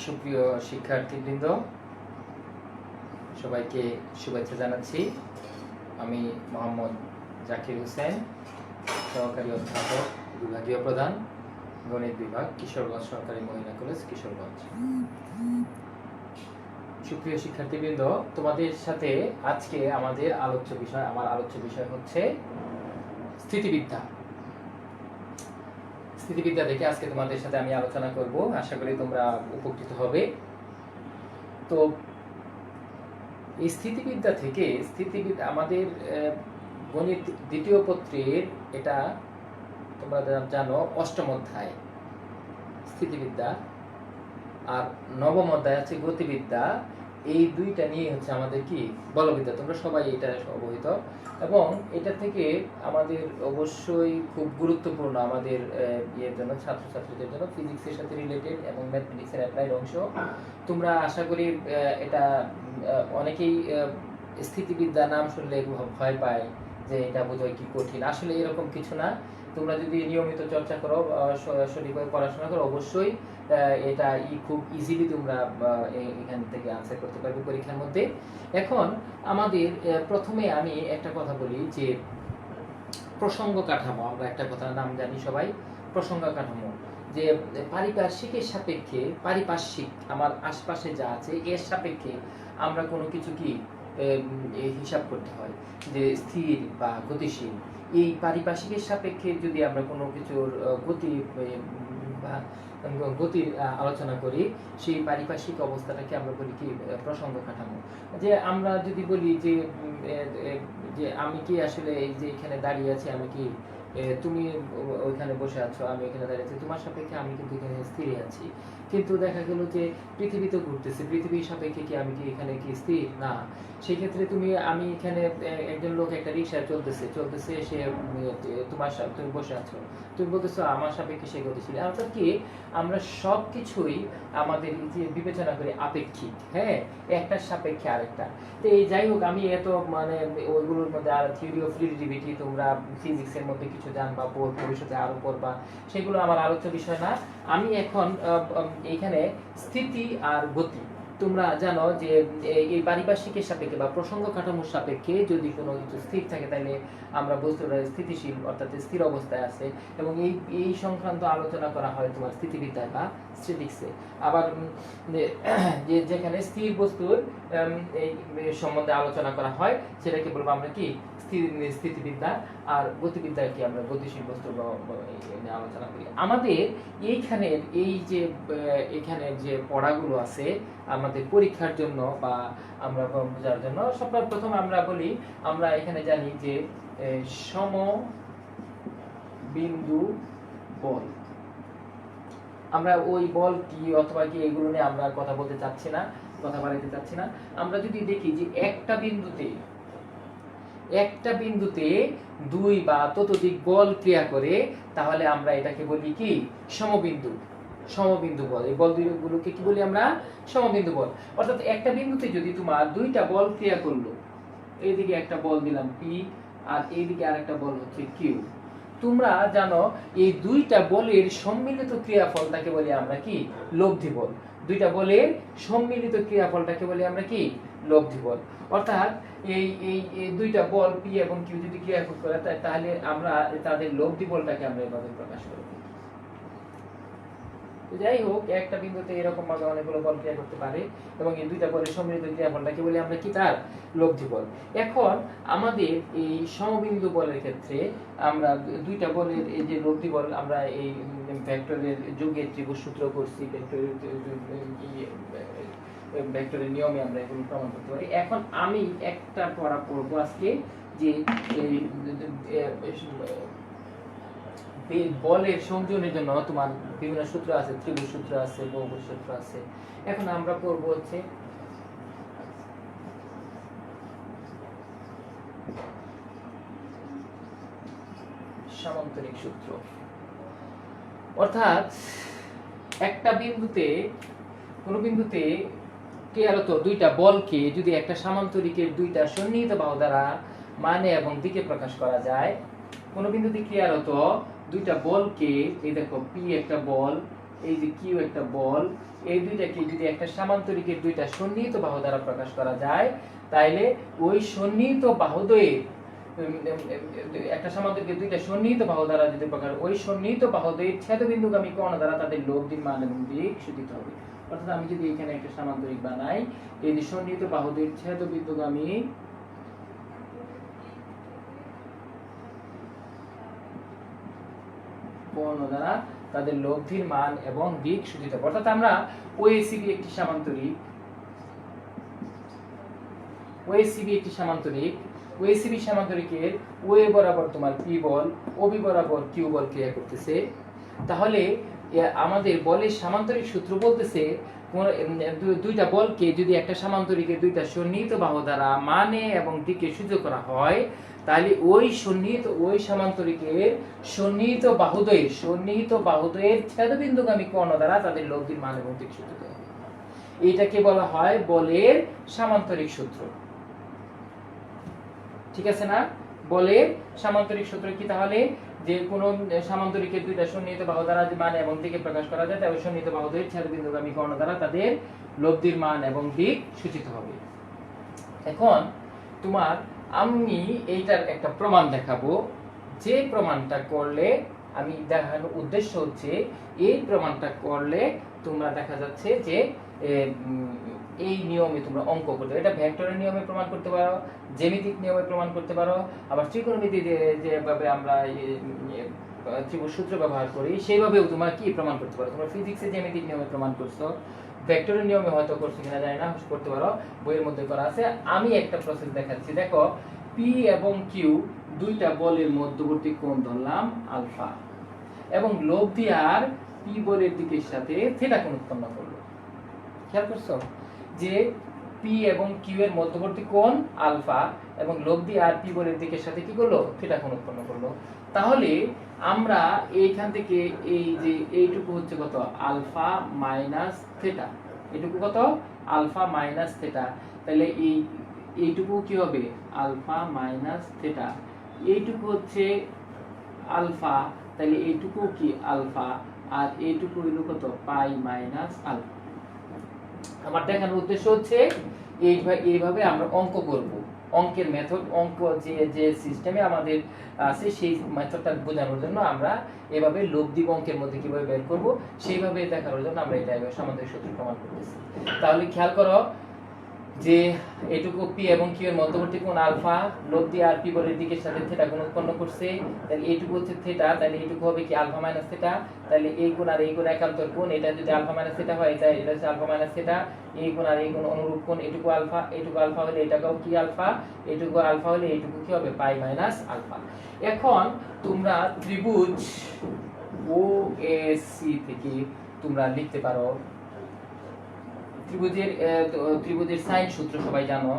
সুপ্রিয় শিক্ষার্থীবৃন্দ, সবাইকে শুভেচ্ছা জানাচ্ছি। আমি মোহাম্মদ জাকির হোসেন, সহকারী অধ্যাপক, বিভাগীয় প্রধান, গণিত বিভাগ, কিশোরগঞ্জ সরকারি মহিলা কলেজ, কিশোরগঞ্জ। সুপ্রিয় শিক্ষার্থীবৃন্দ, তোমাদের সাথে আজকে আমার আলোচ্য বিষয় হচ্ছে স্থিতিবিদ্যা। স্থিতিবিদ্যা দেখে আজকে তোমাদের সাথে আমি আলোচনা করব। আশা করি তোমরা উপকৃত হবে। তো এই স্থিতিবিদ্যা থেকে আমাদের গণিত দ্বিতীয় পত্রের, এটা তোমরা জানো, অষ্টম অধ্যায় স্থিতিবিদ্যা, আর নবম অধ্যায় আছে গতিবিদ্যা। এই দুইটা নিয়ে হচ্ছে আমাদের কি বলবিদ্যা। তোমরা সবাই এটা অবহিত, এবং এটা থেকে আমাদের অবশ্যই খুব গুরুত্বপূর্ণ আমাদের ইয়ের জন্য, ছাত্রছাত্রীদের জন্য, ফিজিক্সের সাথে রিলেটেড এবং ম্যাথমেটিক্সের অ্যাপ্লাইড অংশ। তোমরা আশা করি এটা অনেকেই স্থিতিবিদ্যা নাম শুনলে ভয় পায় যে এটা বোধহয় কি কঠিন। আসলে এরকম কিছু না। তোমরা যদি নিয়মিত চর্চা করো, সঠিকভাবে পড়াশোনা করো, অবশ্যই এটা খুব ইজিলি তোমরা এখান থেকে আনসার করতে পারবে পরীক্ষার মধ্যে। এখন আমাদের প্রথমে আমি একটা কথা বলি যে প্রসঙ্গ কাঠামো। আমরা একটা কথা নাম জানি সবাই, প্রসঙ্গ কাঠামো, যে পারিপার্শ্বিকের সাপেক্ষে, পারিপার্শ্বিক আমার আশপাশে যা আছে এর সাপেক্ষে আমরা কোনো কিছু কি হিসাব করতে হয়, যে স্থির বা গতিশীল। এই পারিপার্শ্বিকের সাপেক্ষে যদি আমরা কোনো কিছুর গতির আলোচনা করি, সেই পারিপার্শ্বিক অবস্থাটাকে আমরা বলি কি প্রসঙ্গ কাঠামো। যে আমরা যদি বলি যে আমি কি আসলে এই যে এখানে দাঁড়িয়ে আছি, আমি কি তুমি ওইখানে বসে আছো, আমি এখানে দাঁড়িয়ে আছি, তোমার সাপেক্ষে আমি কিন্তু এখানে স্থির আছি। কিন্তু দেখা গেল যে পৃথিবী তো ঘুরতেছে, পৃথিবীর সাপেক্ষে কি আমি কি এখানে কি স্থির না। সেই ক্ষেত্রে আমি এখানে একজন লোক একটা রিক্সা চলতেছে, সে তুমি বসে আছো, তুমি বলতেছো আমার সাপেক্ষে সে গতিশীল। অর্থাৎ কি আমরা সব কিছুই আমাদের যে বিবেচনা করি আপেক্ষিক, হ্যাঁ, একটার সাপেক্ষে আরেকটা। তো এই যাই হোক, আমি এত ওইগুলোর মধ্যে আর থিওরি অফ রিলেটিভিটি তোমরা ফিজিক্সের মধ্যে কিছু জানবা, ভবিষ্যতে আরো পড়বা, সেগুলো আমার আলোচ্য বিষয় না। আমি এখন এইখানে স্থিতি আর গতি, তোমরা জানো যে এই পারিপার্শ্বিকের সাপেক্ষে বা প্রসঙ্গ কাঠামোর সাপেক্ষে যদি কোনো কিছু স্থির থাকে, তাহলে আমরা বস্তুটা স্থিতিশীল, অর্থাৎ স্থির অবস্থায় আছে, এবং এই সংক্রান্ত আলোচনা করা হয় তোমার স্থিতিবিদ্যায় বা স্ট্যাটিক্সে। আবার যেখানে স্থির বস্তুর এই সম্বন্ধে আলোচনা করা হয়, সেটাকে বলবো আমরা কি স্থিতিবিদ্যা, আর গতিবিদ্যায় কি আমরা গতিশীল বস্তু আলোচনা করি। আমাদের এইখানের এখানে যে পড়াগুলো আছে আমাদের পরীক্ষার জন্য বা আমরা বোঝার জন্য, সবার প্রথম আমরা বলি, আমরা এখানে জানি যে সমবিন্দু বল। আমরা ওই বল কি অথবা কি এগুলো নিয়ে আমরা কথা বলতে চাচ্ছি না, কথা বাড়াইতে চাচ্ছি না। আমরা যদি দেখি যে একটা বিন্দুতে দুই বা ততোধিক বল ক্রিয়া করে, তাহলে আমরা এটাকে বলি কি সমবিন্দু বল। এই বল দুইগুলোকে কি বলি আমরা? সমবিন্দু বল। অর্থাৎ একটা বিন্দুতে যদি তোমার দুইটা বল ক্রিয়া করলো, এইদিকে একটা বল দিলাম পি, আর এইদিকে আরেকটা বল হচ্ছে কিউ। তোমরা জানো এই দুইটা বলের সম্মিলিত ক্রিয়াফলটাকে বলি আমরা কি? লব্ধি বল। দুইটা বলের সম্মিলিত ক্রিয়াফলটাকে বলি আমরা কি? লব্ধি বল। অর্থাৎ এই দুইটা বল পি এবং কিউ যদি ক্রিয়া করে, তাহলে আমরা তাদের লব্ধি বলটাকে আমরা এভাবে প্রকাশ করব। যাই হোক, একটা বিন্দুতে এরকম ভাবে অনেকগুলো বল ক্রিয়া করতে পারে, এবং এই দুইটা বলের সম্মিলিত ক্রিয়াফলটাকে বলি আমরা কি? তার লব্ধি বল। এখন আমাদের এই সমবিন্দু বলের ক্ষেত্রে আমরা দুইটা বলের এই যে লব্ধি বল, আমরা এই ভেক্টরের যোগের ত্রিভুজ সূত্র করছি, ভেক্টরের নিয়মে আমরা এগুলো প্রমাণ করতে পারি। এখন আমি একটা পড়া পড়বো আজকে, যে বলের সংযোজনের জন্য তোমার বিভিন্ন সূত্র আছে, ত্রিভুজ সূত্র আছে, বহুভুজ সূত্র আছে। এখন আমরা পড়বো হচ্ছে সামান্তরিক সূত্র। অর্থাৎ একটা বিন্দুতে, কোন বিন্দুতে ক্রিয়ারত দুইটা বলকে যদি একটা সামান্তরিকের দুইটা সন্নিহিত বাহু দ্বারা মানে এবং দিকে প্রকাশ করা যায়, কোন বিন্দুতে ক্রিয়ারত দুইটা বলকে, এই দেখো পি একটা বল, এই যে কিউ একটা বল, এই দুইটাকে যদি একটা সামান্তরিকের দুইটা সন্নিহিত বাহু দ্বারা প্রকাশ করা যায়, তাইলে ওই সন্নিহিত বাহুদ্বয়ের একটা সামান্তরিকের দুইটা সন্নিহিত বাহু দ্বারা যদি প্রকাশ, ওই সন্নিহিত বাহুদ্বয়ের ছেদবিন্দুগামী কোণ দ্বারা তাদের লব্ধির মান এবং দিক সূচিত হবে। অর্থাৎ আমি যদি এখানে একটা সামান্তরিক বানাই, এই যে সন্নিহিত বাহুদ্বয়ের ছেদবিন্দুগামী কোণ দ্বারা তাদের লব্ধির মান এবং দিক সূচিত হবে। অর্থাৎ আমরা ওএসিবি একটি সামান্তরিক, ওএসিবি সামান্তরিকের ওএ বরাবর তোমার পি বল, ওবি বরাবর কিউ বল ক্রিয়া করতেছে। তাহলে আমাদের বলের সামান্তরিক সূত্র বলতেছে দুইটা বলকে যদি একটা সামান্তরিকের দুইটা সন্নিহিত বাহু দ্বারা মানে এবং দিকে সূচিত করা হয়, তাহলে ওই সামান্তরিকের সন্নিহিত বাহুদ্বয়ের ছেদবিন্দুগামী কোণ দ্বারা তাদের লব্ধির মান এবং দিক সূচিত হবে। এটাকে বলা হয় বলের সামান্তরিক সূত্র। ঠিক আছে না? বলের সামান্তরিক সূত্র কি তাহলে? যে কোন সামান্তরিকের দুইটা সন্নিহিত বাহু দ্বারা মানে এবং দিকে প্রকাশ করা যায়, তবে সন্নিহিত বাহুদ্বয়ের ছেদবিন্দুগামী কোণ দ্বারা তাদের লব্ধির মান এবং দিক সূচিত হবে। এখন আমি এইটার একটা প্রমাণ দেখাবো, যে প্রমাণটা করলে আমি দেখানোর উদ্দেশ্য হচ্ছে এই প্রমাণটা করলে তোমরা দেখা যাচ্ছে যে এই নিয়মে তোমরা অঙ্ক করতে পারো। এটা ভেক্টরের নিয়মে প্রমাণ করতে পারো, জ্যামিতিক নিয়মে প্রমাণ করতে পারো, আবার ত্রিকোণমিতি যেভাবে আমরা ত্রিভুজ সূত্র ব্যবহার করি সেইভাবেও তোমরা কি প্রমাণ করতে পারো। তোমরা ফিজিক্সে জ্যামিতিক নিয়মে প্রমাণ করছো, ভেক্টরের নিয়মে হয়তো করছো কিনা জানি না, করতে পারো, বইয়ের মধ্যে করা আছে। আমি একটা প্রসেস দেখাচ্ছি। দেখো, পি এবং কিউ দুইটা বলের মধ্যবর্তী কোণ ধরলাম আলফা, এবং লব্ধি আর পি বলের দিকের সাথে থিটা কোণ উৎপন্ন করলো। খেয়াল করছো যে পি এবং কিউ এর মধ্যবর্তী কোণ আলফা এবং লব্ধি আর পি বলের দিকের সাথে কি করলো? থিটা কোণ উৎপন্ন করলো। তাহলে আমরা এইখান থেকে এই যে এইটুকু হচ্ছে কত? Alpha minus theta. এইটুকু কত? Alpha minus theta. তাহলে এইটুকু কি হবে? Alpha minus theta. এইটুকু হচ্ছে আলফা, তাহলে এইটুকু কি? আলফা। আর এইটুকু হলো কত? পাই মাইনাস আলফা। আমার দেখানোর উদ্দেশ্য হচ্ছে এইভাবে আমরা অঙ্ক করব। অঙ্কের মেথড, অঙ্ক যে সিস্টেমে আমাদের আছে সেই মেথডটা বোঝানোর জন্য আমরা এভাবে লব্ধি অঙ্কের মধ্যে কিভাবে বের করব সেইভাবে দেখানোর জন্য আমরা এটা সামান্তরিক সূত্র প্রমাণ করতেছি। তাহলে খেয়াল করো যে এটুকু পি এবং কিউ এর মধ্যবর্তী কোণ আলফা, লব্ধি আর পি বলের দিকের সাথে থিটা কোণ উৎপন্ন করছে। তাহলে এইটুকু হচ্ছে থিটা, তাহলে এইটুকু হবে কি? Alpha minus theta. তাহলে এই কোণ আর এই কোণ একান্তর কোণ, এটা যদি আলফা মাইনাস থিটা হয়, এটা হচ্ছে আলফা মাইনাস থিটা। এই কোণ আর এই কোণ অনুরূপ কোণ, এটুকু আলফা হলে এটাকেও কি আলফা, এটুকু আলফা হলে এইটুকু কি হবে? পাই মাইনাস আলফা। এখন তোমরা ত্রিভুজ ওএসি থেকে তোমরা লিখতে পারো ত্রিভুজের সাইন সূত্র সবাই জানো।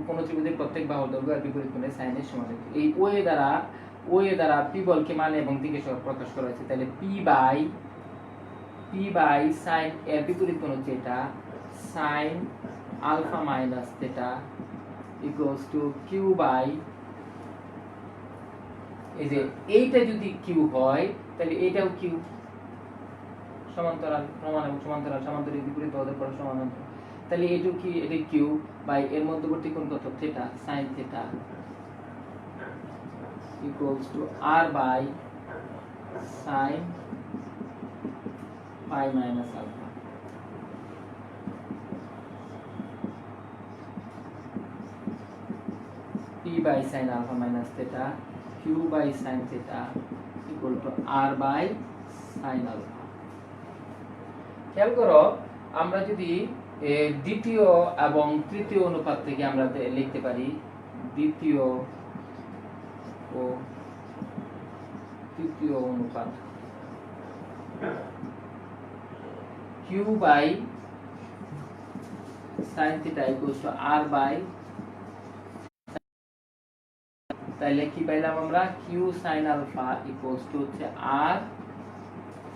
কোন ত্রিভুজের প্রত্যেক বাহুর দৈর্ঘ্য আর বিপরীত কোণের সাইনের সমানুপাতিক। এই ওএ দ্বারা পি বলকে মানে এবং দিকে সহ প্রকাশ করা হয়েছে। তাহলে পি বাই সাইন এর বিপরীত কোণ হচ্ছে এটা, sine alpha minus theta equals to Q by, এই যে এইটা যদি কিউ হয় তাহলে এটাও কিউ। সমান্তরাল প্রমাণ এবং সামান্তরিক বিপরীত বাহুদের পরস্পর সমান্তরাল। তাহলে এইটুকু কি? এটা কিউ বাই এর মধ্যবর্তী কোণ কত? Theta, sine theta equals to R by sine pi minus alpha. P by sine alpha minus theta, Q by sine theta equal to R by sine alpha. খেয়াল করো, আমরা যদি দ্বিতীয় এবং তৃতীয় অনুপাত থেকে আমরা লিখতে পারি, দ্বিতীয় ও তৃতীয় অনুপাত Q by sine theta equals to R by, তাহলে কি পাইলাম আমরা? Q sine alpha equals to হচ্ছে আর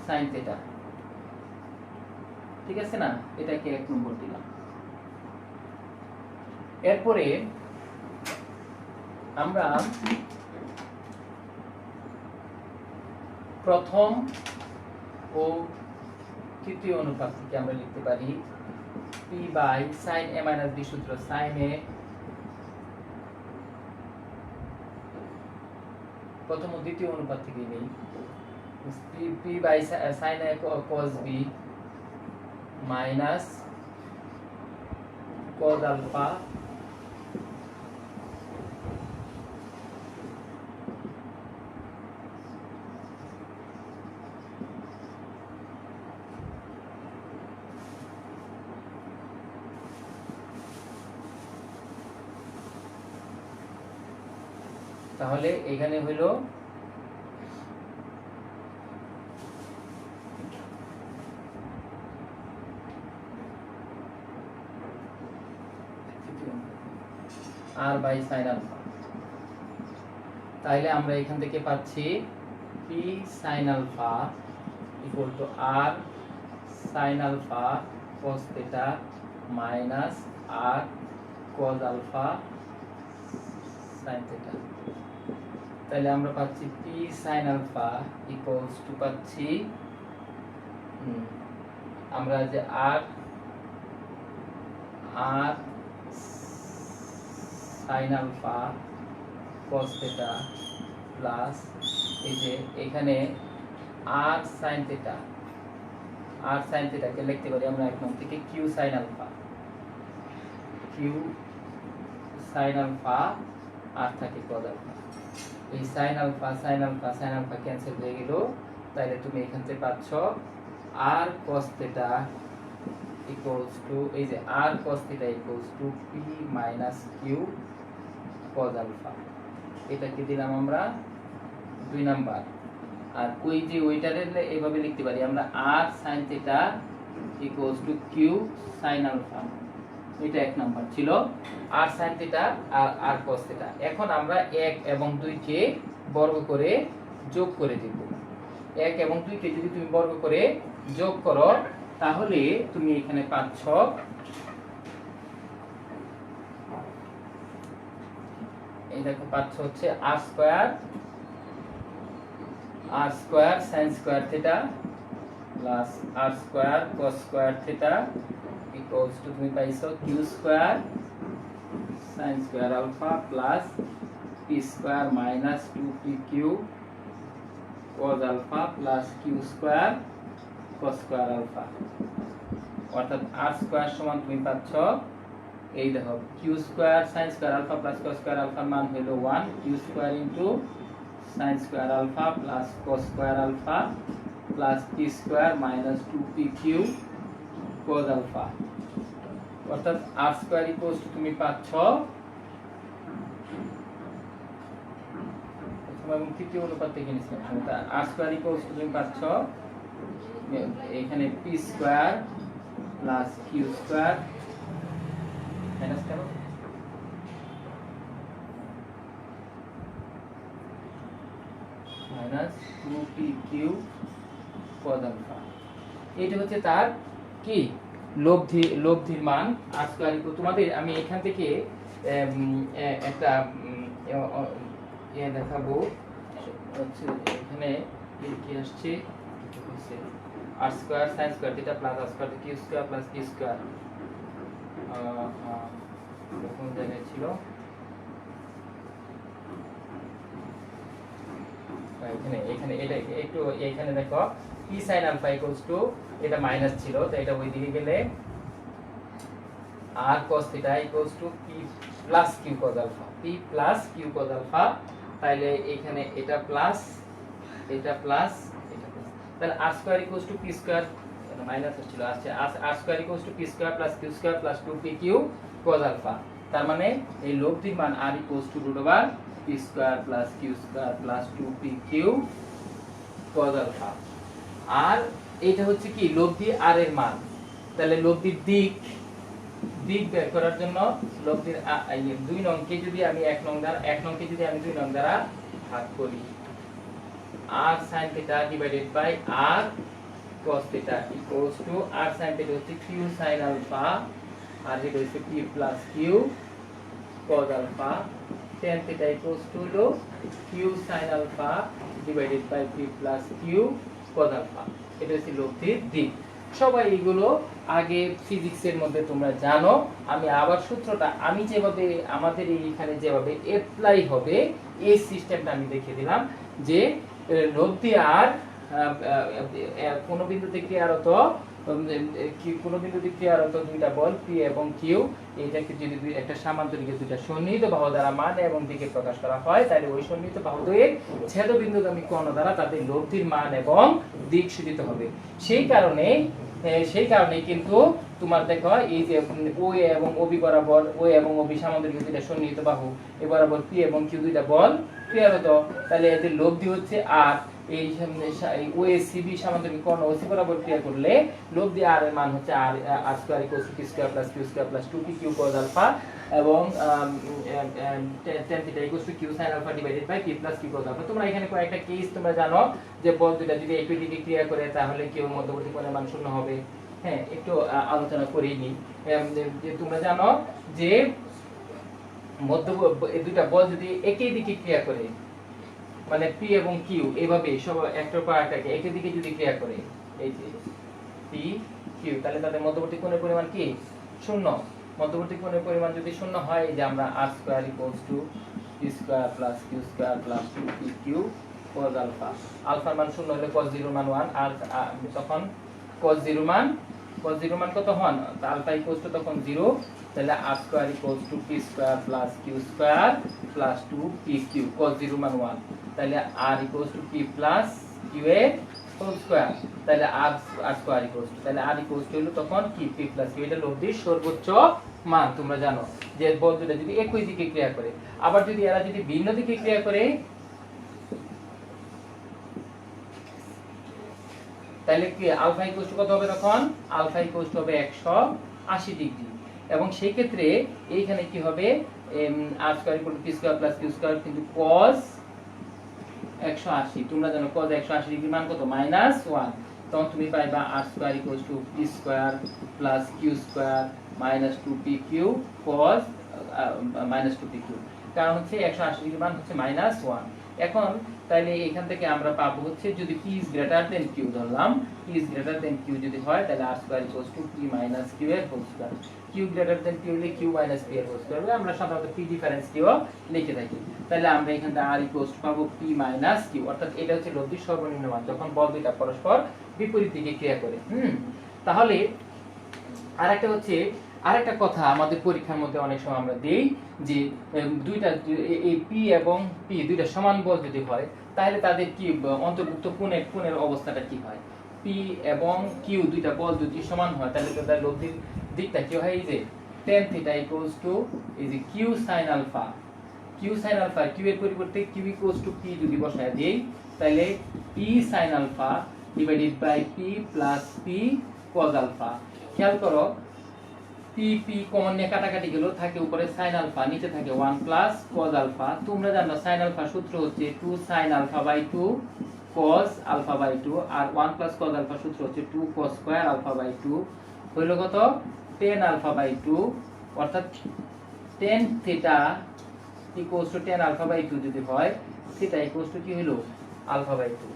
সাইন থিটা। ঠিক আছে না? এটাকে 1 নম্বর দিলাম। এরপরে আমরা প্রথম ও তৃতীয় অনুপাত থেকে আমরা লিখতে পারি p by sin a minus b সূত্র sin a প্রথম ও দ্বিতীয় অনুপাত থেকে নেই p by sin a cos b minus cos alpha তাহলে এখানে হলো r বাই sin alpha তাহলে আমরা এখান থেকে পাচ্ছি p sin alpha equal to r sin alpha cos theta minus r cos alpha sin theta তাহলে আমরা পাচ্ছি p sin alpha equals to পাচ্ছি আমরা যে r sin alpha cos theta plus এই যে এখানে r sin theta কে লিখতে পারি আমরা এক নম্বর থেকে q sin alpha আর থাকে cos alpha এই sin alpha ক্যান্সেল হয়ে গেল তাহলে তুমি এখান থেকে পাচ্ছ r cos theta equals to এই যে r cos theta equals to p minus q cos alpha এটাকে দিলাম আমরা 2 নাম্বার আর ওই যে ওইটারে এইভাবে লিখতে পারি আমরা r sin theta equals to q sin alpha এটা এক নাম্বার ছিল r sin theta আর r cos theta এখন আমরা 1 এবং 2 কে বর্গ করে যোগ করে দেব 1 এবং 2 কে যদি তুমি বর্গ করে যোগ করো তাহলে তুমি এখানে পাচ্ছ এই দেখো পাচ্ছ হচ্ছে r square sin square theta plus r square cos square theta equals to তুমি পাইছো q square sin square alpha plus p square minus 2pq cos alpha plus q square cos square alpha অর্থাৎ r square সমান তুমি পাচ্ছ এই দেখো q square sin square alpha plus cos square আলফার মান হলো 1 q square into sin square alpha plus cos square alpha plus p square minus 2pq cos alpha অর্থাৎ r স্কয়ার ইকুয়ালস টু তুমি পাচ্ছ প্রথম এবং তৃতীয় অনুপাত থেকে নিছিলাম সেটা r স্কয়ার ইকুয়ালস টু তুমি পাচ্ছ এখানে p square plus q square minus করো মাইনাস 2pq cos আলফা এটা হচ্ছে তার কি লব্ধির মান r স্কয়ার ইকুয়াল তোমাদের আমি এখান থেকে একটা দেখাবো হচ্ছে এখানে কি আসছে r square sin square theta plus r square q square plus p square কোন জায়গায় ছিল এখানে এটা একটু এখানে দেখো p sin alpha equals to এটা মাইনাস ছিল তো এটা ওই দিকে গেলে r cos theta equals to p plus q cos alpha p plus q cos alpha তাহলে এখানে এটা প্লাস তাহলে r square equals to p square minus ছিল আসছে r square equals to p square plus q square plus 2pq cos alpha তার মানে এই লব্ধির মান r equals to root over p square plus q square plus 2pq cos alpha আর এটা হচ্ছে কি লব্ধি r এর মান তাহলে লব্ধির দিক বের করার জন্য লব্ধির 2 নংকে যদি আমি 1 নংকে যদি আমি 2 নং দ্বারা ভাগ করি r sin theta divided by r cos theta equals to r sin theta হচ্ছে q sin alpha আর এটা হচ্ছে p plus q cos alpha tan theta equals to q sin alpha divided by p plus q cos alpha এটা হচ্ছে লব্ধির দিক সবাই এগুলো আগে ফিজিক্সের মধ্যে তোমরা জানো। আমি আবার সূত্রটা আমি যেভাবে আমাদের এইখানে যেভাবে অ্যাপ্লাই হবে এই সিস্টেমটা আমি দেখিয়ে দিলাম যে লব্ধি আর কোনো বিন্দুতে ক্রিয়ারত কোনো বিন্দুতে ক্রিয়ারত দুইটা বল পি এবং কিউ, এইটাকে যদি একটা সামান্তরিকের দুইটা সন্নিহিত বাহু দ্বারা মান এবং দিকে প্রকাশ করা হয়, তাহলে ওই সন্নিহিত বাহুদ্বয়ের ছেদবিন্দুগামী কর্ণ দ্বারা তাদের লব্ধির মান এবং দিক সূচিত হবে। সেই কারণে কিন্তু তোমার দেখো এই যে ও এবং ওবি বরাবর, ও এবং ওবি সামান্তরিকের দুইটা সন্নিহিত বাহু, এ বরাবর পি এবং কিউ দুইটা বল ক্রিয়ারত, তাহলে এদের লব্ধি হচ্ছে আর এই ওএসিবি সামান্তরিক কর্ণ ওসি বরাবর ক্রিয়া করলে লব্ধি আর এর মান হচ্ছে আর R square equals to P square plus Q square plus 2p Q cos alpha এবং tan theta equals to Q sin alpha divided by p plus Q cos alpha. তোমরা এখানে কয়েকটা কেস তোমরা জানো যে বল দুটো যদি একই দিকে ক্রিয়া করে তাহলে কিউ মধ্যবর্তী কোণের মান শূন্য হবে। হ্যাঁ, একটু আলোচনা করেই নি যে তোমরা জানো যে এই দুইটা বল যদি একই দিকে ক্রিয়া করে, মানে পি এবং কিউ এইভাবে সব একটার পর একটাকে একই দিকে যদি ক্রিয়া করে, এই যে পি কিউ, তাহলে তাদের মধ্যবর্তী কোণের পরিমাণ কি শূন্য। মধ্যবর্তী কোণের পরিমাণ যদি শূন্য হয়, এই যে আমরা R square equals to P square plus Q square plus 2p Q cos alpha, আলফার মান শূন্য হলে cos 0 মান 1, আর তখন cos 0 মান কত হন, আলফা ইকুয়ালস টু তখন 0, তাহলে R square equals to P square plus Q square plus 2p Q cos 0 মান 1, তাহলে R equals to P plus Q এর হোল স্কয়ার, তাহলে আর স্কয়ার ইকুয়ালস টু, তাহলে আর ইকুয়ালস টু হলো তখন কি পি প্লাস কিউ, এটা লব্ধির সর্বোচ্চ মান। তোমরা জানো যে বল দুটো যদি একই দিকে ক্রিয়া করে, আবার যদি এরা যদি ভিন্ন দিকে ক্রিয়া করে তাহলে কি আলফা ইকুয়ালস টু কত হবে, তখন আলফা ইকুয়ালস টু হবে 180 ডিগ্রি। এবং সেই ক্ষেত্রে এইখানে কি হবে, R square equal to P square plus Q square কিন্তু cos 180, তোমরা জানো cos 180 ডিগ্রি মান কত -1, তখন তুমি পাইবা R square equals to P square plus Q square minus 2p Q cos -2p Q, কারণ হচ্ছে 180 ডিগ্রি মান হচ্ছে -1। এখন তাহলে এখান থেকে আমরা পাবো হচ্ছে যদি p is greater than q ধরলাম, p is greater than q যদি হয় তাহলে r square equals to p minus q এর whole square, q greater than q হলে q minus p এর হোল স্কয়ার, আমরা সাধারণত p ডিফারেন্স টিও লিখে থাকি। তাহলে আমরা এখান থেকে r equals to পাবো p minus q, অর্থাৎ এটা হচ্ছে লব্ধির সর্বনিম্ন মান যখন বল দুইটা পরস্পর বিপরীত দিকে ক্রিয়া করে। তাহলে আরেকটা কথা আমাদের পরীক্ষার মধ্যে অনেক সময় আমরা দেই যে দুইটা এই p এবং p দুইটা সমান বল যদি হয় তাহলে তাদের কি অন্তর্ভুক্ত কোণের অবস্থাটা কি হয়। p এবং q দুইটা বল যদি সমান হয় তাহলে তাদের লব্ধির দিকটা কি হয়, এই যে tan থিটা ইকুয়ালস টু এই যে q sin alpha, q q এর পরিবর্তে q ইকুয়ালস টু p যদি বসায় দেই তাহলে p sin alpha divided by p plus p cos alpha. খেয়াল করো p কমন নিয়ে কাটাকাটি গেল, থাকে উপরে sin আলফা, নিচে থাকে 1 প্লাস cos আলফা। তোমরা জানো sin আলফা সূত্র হচ্ছে 2 sin alpha by 2 cos alpha by 2, আর 1 প্লাস cos আলফা সূত্র হচ্ছে 2 cos স্কয়ার আলফা বাই 2, হইল কত tan আলফা বাই 2, অর্থাৎ tan theta equals to tan alpha by 2 যদি হয়, থিটা ইকুয়ালস টু কি হলো আলফা বাই 2।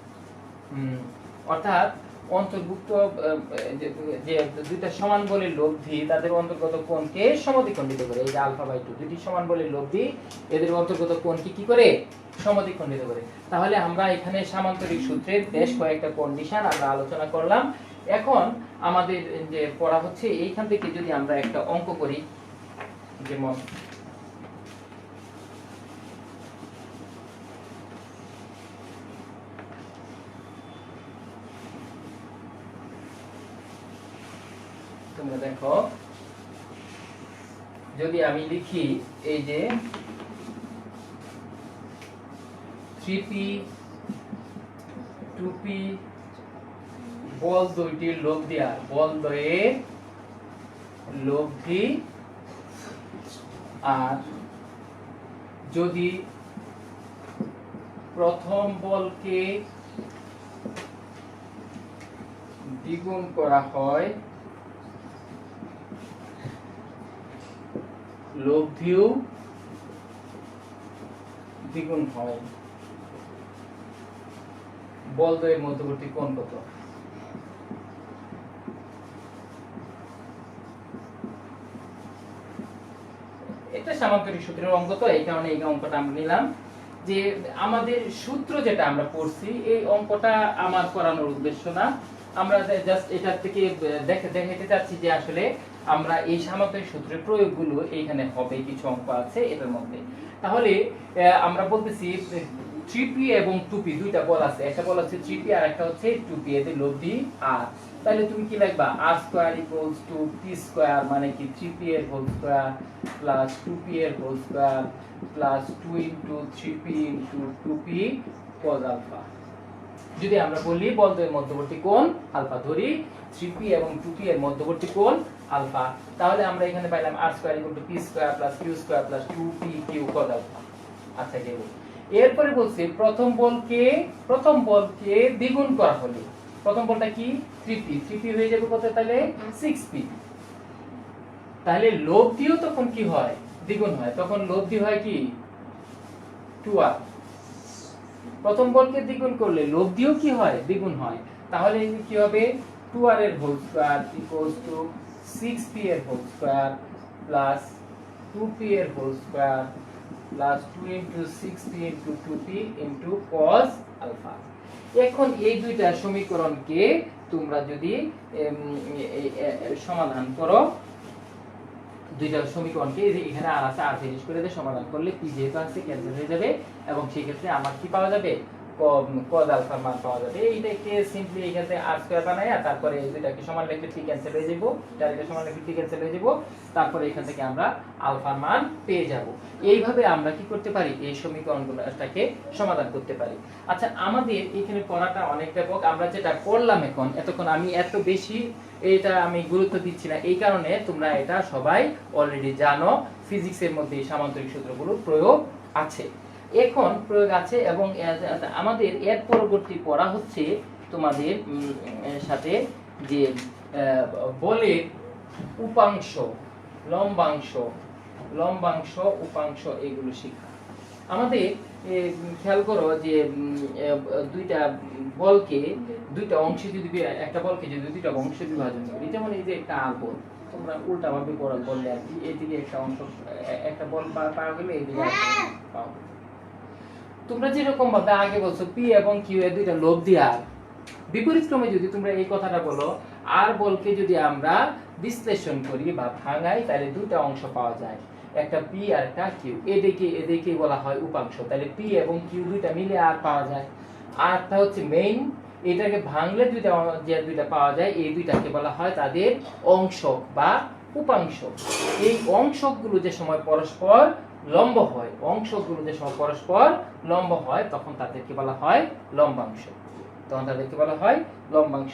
অর্থাৎ অন্তর্ভুক্ত যে দুইটা সমান বলের লব্ধি তাদের অন্তর্গত কোণকে সমদ্বিখণ্ডিত করে, এই যে আলফা বাই 2 দুইটি সমান বলের লব্ধি এদের অন্তর্গত কোণকে কি করে সমদ্বিখণ্ডিত করে। তাহলে আমরা এখানে সামান্তরিক সূত্রের বেশ কয়েকটা কন্ডিশন আমরা আলোচনা করলাম। এখন আমাদের যে পড়া হচ্ছে এইখান থেকে যদি আমরা একটা অঙ্ক করি, যেমন তোমরা দেখো যদি আমি লিখি এই যে 3p 2p বল দুইটির লব্ধি, আর বল দ্বয়ের লব্ধি, আর যদি প্রথম বলকে দ্বিগুণ করা হয় লব্ধিও দ্বিগুণ হয়, বল দ্বয়ের মধ্যবর্তী কোণ কত। সামান্তরিক সূত্রের অঙ্ক, তো এই কারণে এই অঙ্কটা আমরা নিলাম। যে আমাদের সূত্র যেটা আমরা পড়ছি এই অঙ্কটা আমার করানোর উদ্দেশ্য না, আমরা জাস্ট এটা থেকে দেখাতে চাচ্ছি যে আসলে আমরা এই সামান্তরিক সূত্রের প্রয়োগগুলো এইখানে হবে, কিছু অঙ্ক আছে এটার মধ্যে। তাহলে আমরা বলতেছি 3p এবং 2p দুইটা বল আছে, একটা বল আছে 3p আর একটা হচ্ছে 2p, এদের লব্ধি r। তাহলে তুমি কি লিখবা r square equals to p square, মানে কি 3p এর হোল স্কয়ার প্লাস 2p এর whole square plus 2 into 3p into 2p cos alpha. যদি আমরা বলি বলদের মধ্যবর্তী কোণ আলফা, ধরি 3p এবং 2p এর মধ্যবর্তী কোণ আলফা, তাহলে আমরা এখানে পাইলাম r square equal to p square plus q square plus 2pq cos alpha. আচ্ছা গেল। এরপরে বলছি প্রথম বলকে দ্বিগুণ করা হলে, প্রথম বলটা কি 3p হয়ে যাবে কত, তাহলে 6p। তাহলে লব্ধিও তখন কি হয়, দ্বিগুণ হয়, তখন লব্ধি হয় কি 2r। প্রথম বলকে দ্বিগুণ করলে লব্ধিও কি হয়, দ্বিগুণ হয়। তাহলে কি হবে 2r এর whole square equals two 6p এর হোল স্কয়ার প্লাস 2p এর whole square plus 2 into 6p into 2p into cos alpha. এখন এই দুইটা সমীকরণকে তোমরা যদি সমাধান করো, দুইটা সমীকরণকে এখানে আর আছে আর ফিনিশ করে দিয়ে সমাধান করলে p যেহেতু আছে ক্যান্সেল হয়ে যাবে, এবং সেই ক্ষেত্রে আমার কি পাওয়া যাবে, cos আলফার মান পাওয়া যাবে। এইটাকে সিম্পলি এখানে r স্কয়ার বানায়া তারপরে এই দুইটাকে সমান লিখলে p ক্যান্সেল হয়ে যাব, ডাইরেক্ট সমান লিখলে p ক্যান্সেল হয়ে যাব, তারপরে এখান থেকে আমরা আলফার মান পেয়ে যাব। এইভাবে আমরা কি করতে পারি, এই সমীকরণগুলোটাকে সমাধান করতে পারি। আচ্ছা আমাদের এখানে পড়াটা অনেক ব্যাপক, আমরা যেটা করলাম এতক্ষণ আমি এত বেশি এটা আমি গুরুত্ব দিচ্ছি না, এই কারণে তোমরা এটা সবাই অলরেডি জানো, ফিজিক্সের মধ্যে সামান্তরিক সূত্রগুলোর প্রয়োগ আছে, এখন প্রয়োগ আছে। এবং আমাদের এর পরবর্তী পড়া হচ্ছে তোমাদের সাথে যে বলের উপাংশ, লম্বাংশ উপাংশ এগুলো শিখা। আমাদের খেয়াল করো যে দুইটা বলকে দুইটা অংশে যদি, একটা বলকে যদি দুইটা অংশে বিভাজন করি, যেমন এই যে একটা বল, তোমরা উল্টা ভাবে বললে আর কি, এইদিকে একটা অংশ, একটা বল পাওয়া গেলে এইদিকে পাওয়া গেল। তোমরা যেরকম ভাবে আগে বলছো p এবং q এর দুইটা লব্ধি আর, বিপরীত ক্রমে যদি তোমরা এই কথাটা বলো আর বলকে যদি আমরা বিশ্লেষণ করি বা ভাঙাই, তাহলে দুইটা অংশ পাওয়া যায়, একটা p আর একটা q। এদিকে বলা হয় উপাংশ, তাহলে p এবং q দুইটা মিলে আর পাওয়া যায়। আরটা হচ্ছে মেইন, এটাকে ভাঙলে দুইটা পাওয়া যায়, এই দুইটাকে বলা হয় তাদের অংশক বা উপাংশ। এই অংশকগুলো যে সময় পরস্পর লম্ব হয়, তখন তাদেরকে বলা হয় লম্বাংশ।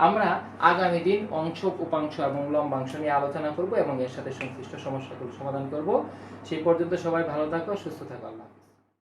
আমরা আগামী দিন অংশক, উপাংশ এবং লম্বাংশ নিয়ে আলোচনা করব এবং এর সাথে সংশ্লিষ্ট সমস্যাগুলো সমাধান করব। সেই পর্যন্ত সবাই ভালো থাকো, সুস্থ থাকো, আল্লাহ।